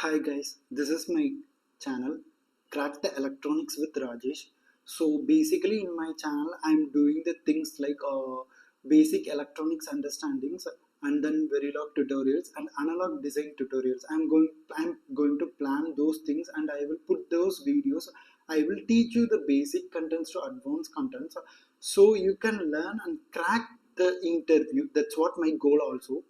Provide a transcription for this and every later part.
Hi guys, this is my channel Crack the Electronics with Rajesh. So basically in my channel I'm doing the things like basic electronics understandings and then Verilog tutorials and analog design tutorials. I'm going to plan those things and I will put those videos. I will teach you the basic contents to advanced contents so you can learn and crack the interview. That's what my goal also.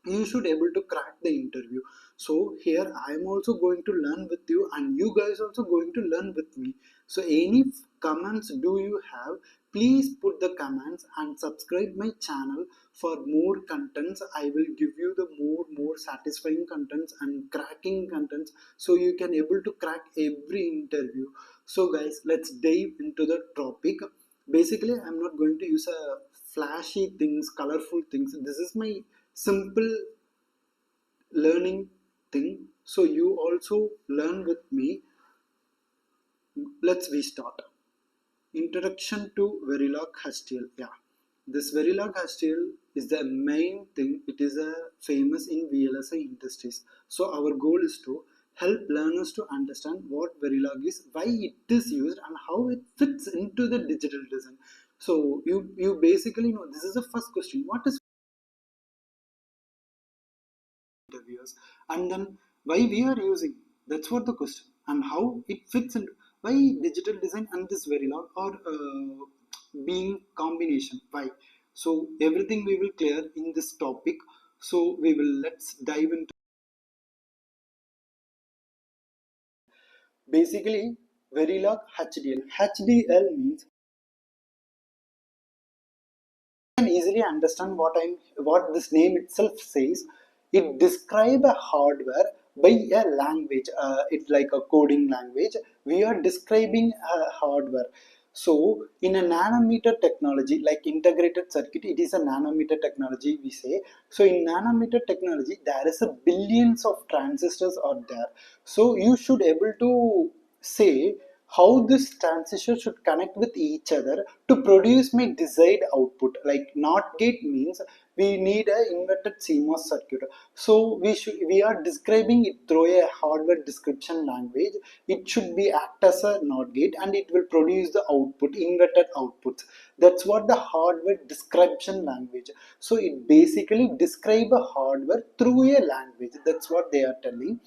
You should able to crack the interview. So here I am also going to learn with you and you guys also going to learn with me. So any comments do you have, please put the comments and subscribe my channel for more contents. I will give you the more satisfying contents and cracking contents so you can able to crack every interview. So guys, let's dive into the topic. Basically I'm not going to use a flashy things, colorful things. This is my simple learning thing, so you also learn with me. Let's we start. Introduction to Verilog HTL. Yeah, this Verilog HTL is the main thing. It is a famous in VLSI industries. So our goal is to help learners to understand what Verilog is, why it is used, and how it fits into the digital design. So you basically know this is the first question. What is interviewers, and then why we are using, that's what the question, and how it fits into why digital design and this Verilog are being combination, why. So everything we will clear in this topic. So we will, let's dive into. Basically Verilog HDL means, can easily understand what this name itself says. It describe a hardware by a language. It's like a coding language. We are describing a hardware. So in a nanometer technology, like integrated circuit, it is a nanometer technology we say. So in nanometer technology, there is a billions of transistors are there. So you should able to say how this transistor should connect with each other to produce my desired output. Like NOT gate means we need a inverted CMOS circuit. So we are describing it through a hardware description language. It should be act as a NOT gate and it will produce the output, inverted outputs. That's what the hardware description language. So it basically describe a hardware through a language. That's what they are telling.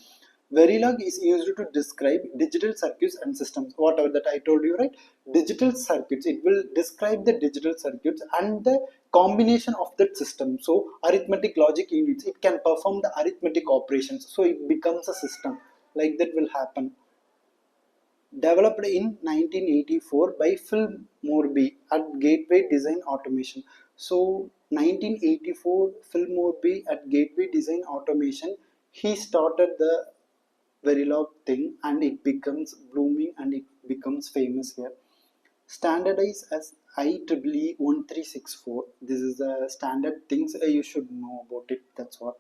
Verilog is used to describe digital circuits and systems. Whatever that I told you, right? Digital circuits. It will describe the digital circuits and the combination of that system. So arithmetic logic units. It can perform the arithmetic operations. So it becomes a system. Like that will happen. Developed in 1984 by Phil Morby at Gateway Design Automation. So 1984, Phil Morby at Gateway Design Automation, he started the Verilog thing and it becomes blooming and it becomes famous here. Standardized as IEEE 1364. This is the standard things you should know about it. That's what.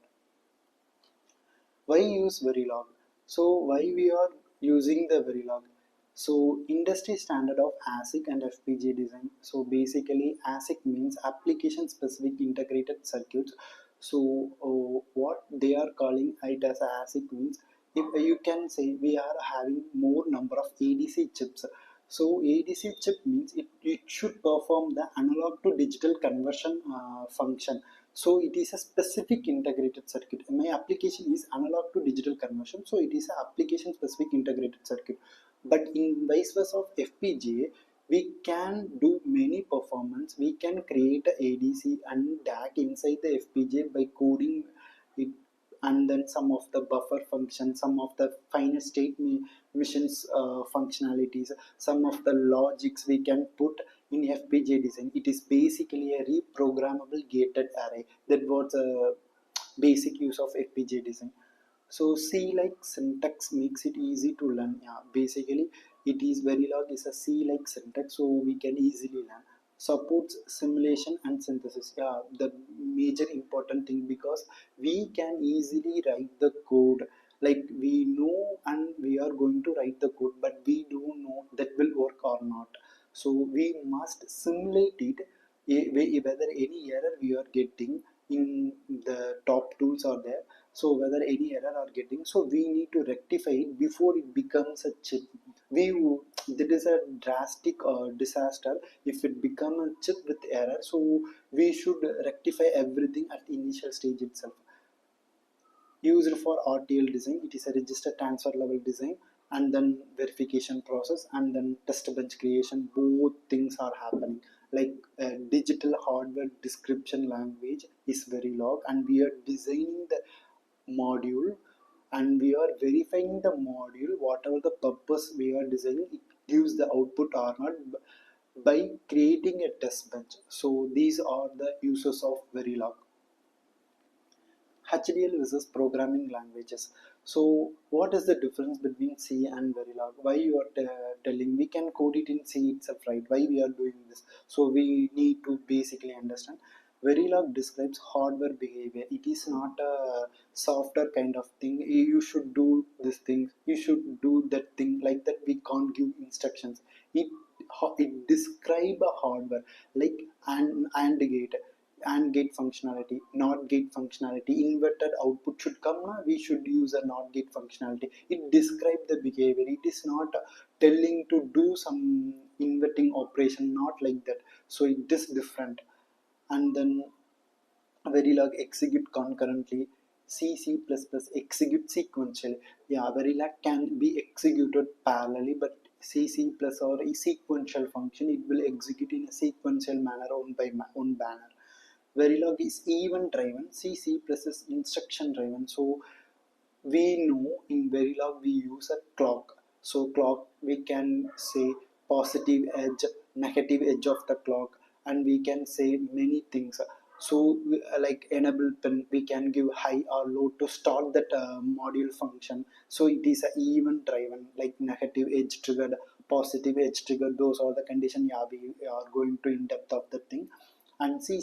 Why use Verilog? So why we are using the Verilog? So industry standard of ASIC and FPGA design. So basically ASIC means application specific integrated circuits. So what they are calling it as ASIC means, if you can say we are having more number of ADC chips. So ADC chip means it should perform the analog to digital conversion function. So it is a specific integrated circuit. My application is analog to digital conversion, so it is an application specific integrated circuit. But in vice versa of FPGA, we can do many performance. We can create a ADC and DAC inside the FPGA by coding it, and then some of the buffer functions, some of the finite state missions functionalities, some of the logics we can put in FPGA design. It is basically a reprogrammable gated array. That was a basic use of FPGA design. So C-like syntax makes it easy to learn. Yeah, basically it is Verilog is a C-like syntax, so we can easily learn. Supports simulation and synthesis. Yeah, the major important thing, because we can easily write the code. Like we know and we are going to write the code, but we don't know that will work or not. So we must simulate it. Whether any error we are getting in the top tools are there, So whether any error are getting, so we need to rectify it before it becomes a chip. we that is a drastic disaster if it become a chip with error. So we should rectify everything at the initial stage itself. Used for RTL design, it is a register transfer level design, and then verification process, and then test bench creation. Both things are happening. Like digital hardware description language is Verilog, and we are designing the module, and we are verifying the module, whatever the purpose we are designing, it gives the output or not by creating a test bench. So these are the uses of Verilog. HDL versus programming languages. So, what is the difference between C and Verilog? Why you are telling we can code it in C itself, right? Why we are doing this? So we need to basically understand. Verilog describes hardware behavior. It is not a software kind of thing. You should do this thing. You should do that thing like that. We can't give instructions. It it describe a hardware like and gate and gate functionality, not gate functionality. Inverted output should come na, we should use a not gate functionality. It describes the behavior. It is not telling to do some inverting operation, not like that. So it is different. And then Verilog execute concurrently. C++ execute sequentially. Yeah, Verilog can be executed parallelly, but C++ or a sequential function, it will execute in a sequential manner own by own banner. Verilog is event driven, C++ is instruction driven. So we know in Verilog we use a clock. So clock we can say positive edge, negative edge of the clock, and we can say many things. So like enable pin, we can give high or low to start that module function. So it is a event driven, like negative edge triggered, positive edge triggered. Those are the condition. Yeah, we are going to in depth of the thing. And C++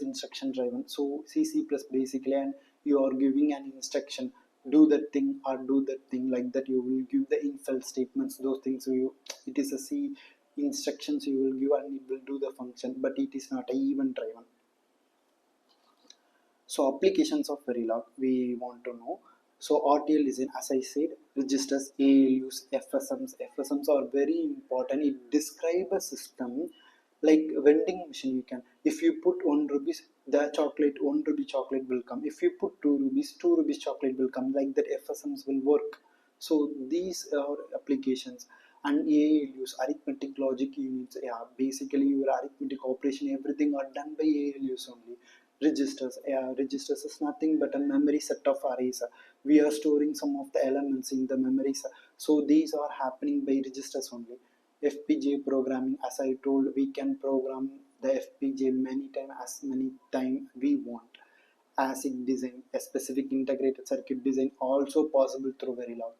instruction driven. So C++ basically, and you are giving an instruction, do that thing or do that thing, like that you will give the infel statements, those things. So you, it is a C instructions you will give and it will do the function, but it is not a event driven. So applications of Verilog we want to know. So RTL design, as I said, registers, ALUs, FSMs. FSMs are very important. It describes a system like vending machine. You can, if you put 1 rupees, the chocolate 1 rupee chocolate will come. If you put 2 rupees, 2 rupees chocolate will come. Like that, FSMs will work. So these are applications. And ALUs, arithmetic logic units. Yeah, basically your arithmetic operation, everything are done by ALUs only. Registers, registers is nothing but a memory set of arrays. We are storing some of the elements in the memories. So these are happening by registers only. FPGA programming, as I told, we can program the FPGA many times, as many time we want. ASIC design, a specific integrated circuit design, also possible through Verilog.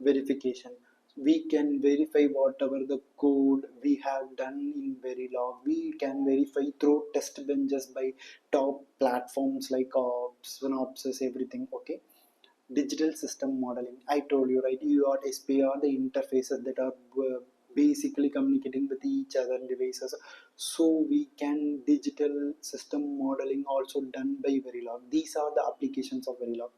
Verification, we can verify whatever the code we have done in Verilog. We can verify through test benches by top platforms like Synopsys, everything. Okay. Digital system modeling, I told you, right? UART are the interfaces that are basically communicating with each other devices. So we can digital system modeling also done by Verilog. These are the applications of Verilog.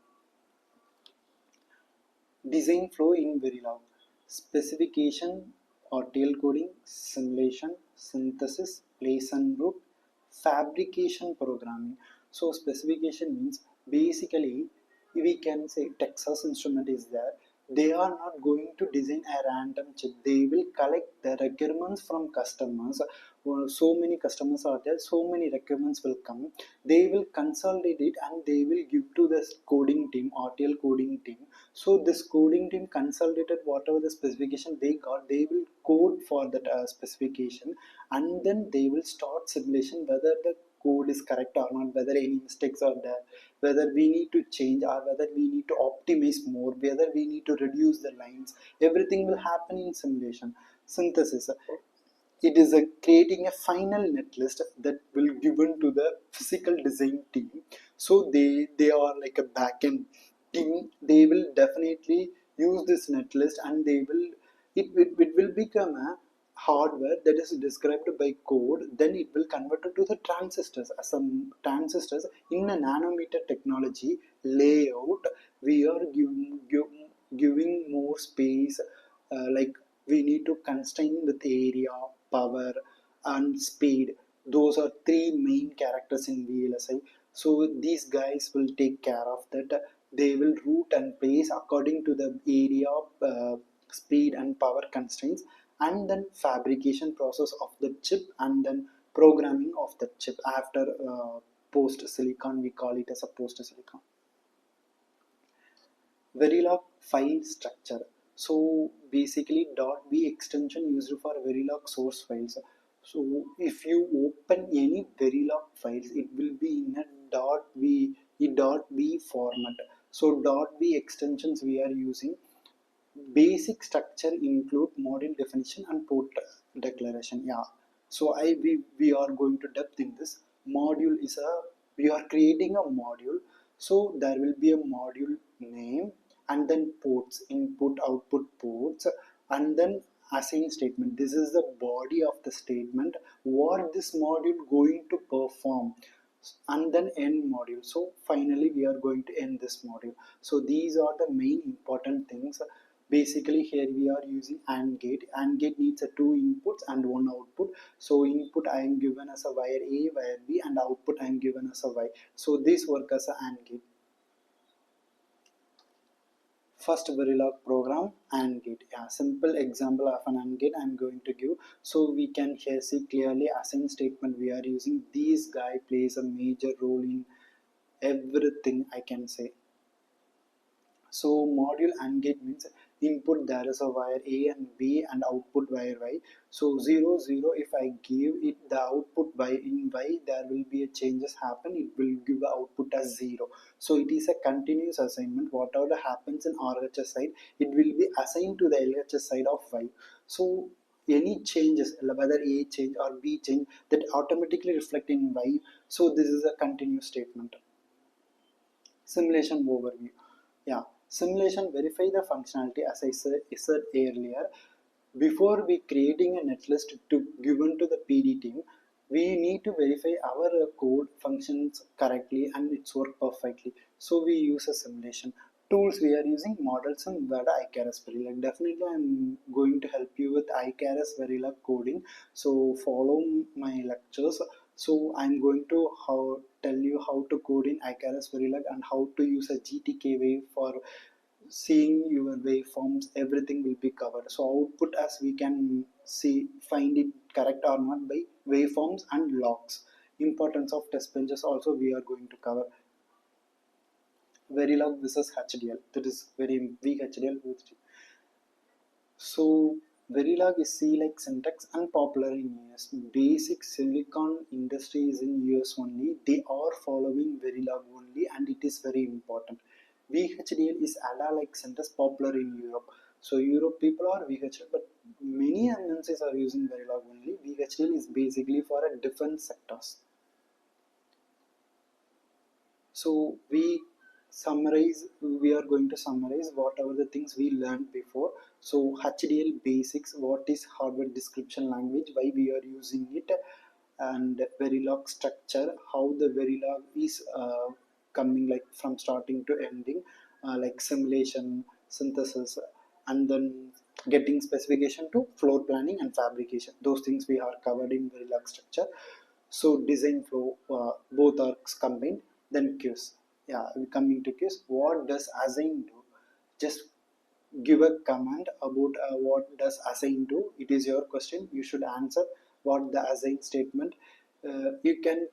Design flow in Verilog. Specification or tail coding, simulation, synthesis, place and route, fabrication programming. So specification means basically we can say Texas Instrument is there. They are not going to design a random chip. They will collect the requirements from customers. Well, so many customers are there, so many requirements will come. They will consolidate it and they will give to the coding team, RTL coding team. So this coding team consolidated whatever the specification they got, they will code for that specification, and then they will start simulation whether the code is correct or not, whether any mistakes are there, whether we need to change or whether we need to optimize more, whether we need to reduce the lines. Everything will happen in simulation. Synthesis, it is a creating a final netlist that will given to the physical design team. So they are like a backend team. They will definitely use this netlist and they will it will become a hardware that is described by code, then it will convert it to the transistors. As some transistors in a nanometer technology layout, we are giving more space, like we need to constrain with area, power, and speed. Those are three main characters in VLSI. So these guys will take care of that. They will route and place according to the area, speed and power constraints, and then fabrication process of the chip, and then programming of the chip after post silicon. We call it as a post silicon. Verilog file structure. So basically .b extension used for Verilog source files. So if you open any Verilog files, it will be in a .b format. So .b extensions we are using. Basic structure include module definition and port declaration. Yeah. So we are going to depth in this. Module is a we are creating a module. So there will be a module name, and then ports, input output ports, and then assign statement. This is the body of the statement, what this module going to perform, and then end module. So finally we are going to end this module. So these are the main important things. Basically here we are using AND gate. AND gate needs a two inputs and one output. So input I am given as a wire A, wire B, and output I am given as a Y. So this work as a AND gate. First Verilog program AND gate. Yeah, simple example of an AND gate I am going to give. So we can here see clearly assign statement we are using. This guy plays a major role in everything, I can say. So module AND gate means input there is a wire A and B and output wire Y. So 0 0, if I give it the output by in Y, there will be a changes happen. It will give the output as 0. So it is a continuous assignment. Whatever happens in RHS side, it will be assigned to the LHS side of Y. So any changes, whether A change or B change, that automatically reflect in Y. So this is a continuous statement. Simulation overview. Yeah, simulation verify the functionality as I said earlier. Before we creating a netlist to given to the PD team, we need to verify our code functions correctly and it's work perfectly. So we use a simulation. Tools we are using models and Vada iCaras Verilog. Definitely I'm going to help you with iCaras Verilog coding. So follow my lectures. So I'm going to tell you how to code in iCaras Verilog and how to use a GTK wave for seeing your waveforms. Everything will be covered. So output as we can see, find it correct or not by waveforms and logs. Importance of test benches also we are going to cover. Verilog versus HDL, that is very weak HDL. So Verilog is C-like syntax and popular in US. Basic silicon industry is in US only. They are following Verilog only, and it is very important. VHDL is ADA-like syntax popular in Europe. So Europe people are VHDL, but many MNCs are using Verilog only. VHDL is basically for a defense sectors. So we are going to summarize whatever the things we learned before. So HDL basics, what is hardware description language, why we are using it, and Verilog structure, how the Verilog is coming like from starting to ending, like simulation, synthesis, and then getting specification to floor planning and fabrication. Those things we are covered in Verilog structure. So design flow, both are combined. Then queues. Yeah, coming to queues. What does assign do? Just give a comment about what does assign do. It is your question. You should answer what the assign statement. You can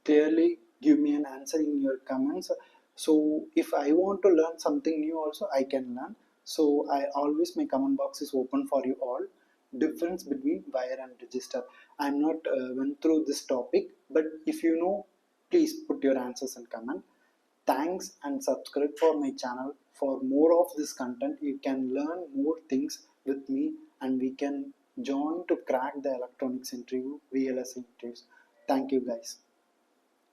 clearly give me an answer in your comments. So if I want to learn something new also, I can learn. So I always, my comment box is open for you all. Difference between wire and register. I'm not went through this topic, but if you know, please put your answers in comment. Thanks and subscribe for my channel for more of this content. You can learn more things with me, and we can join to crack the electronics interview, VLSI interviews. Thank you guys.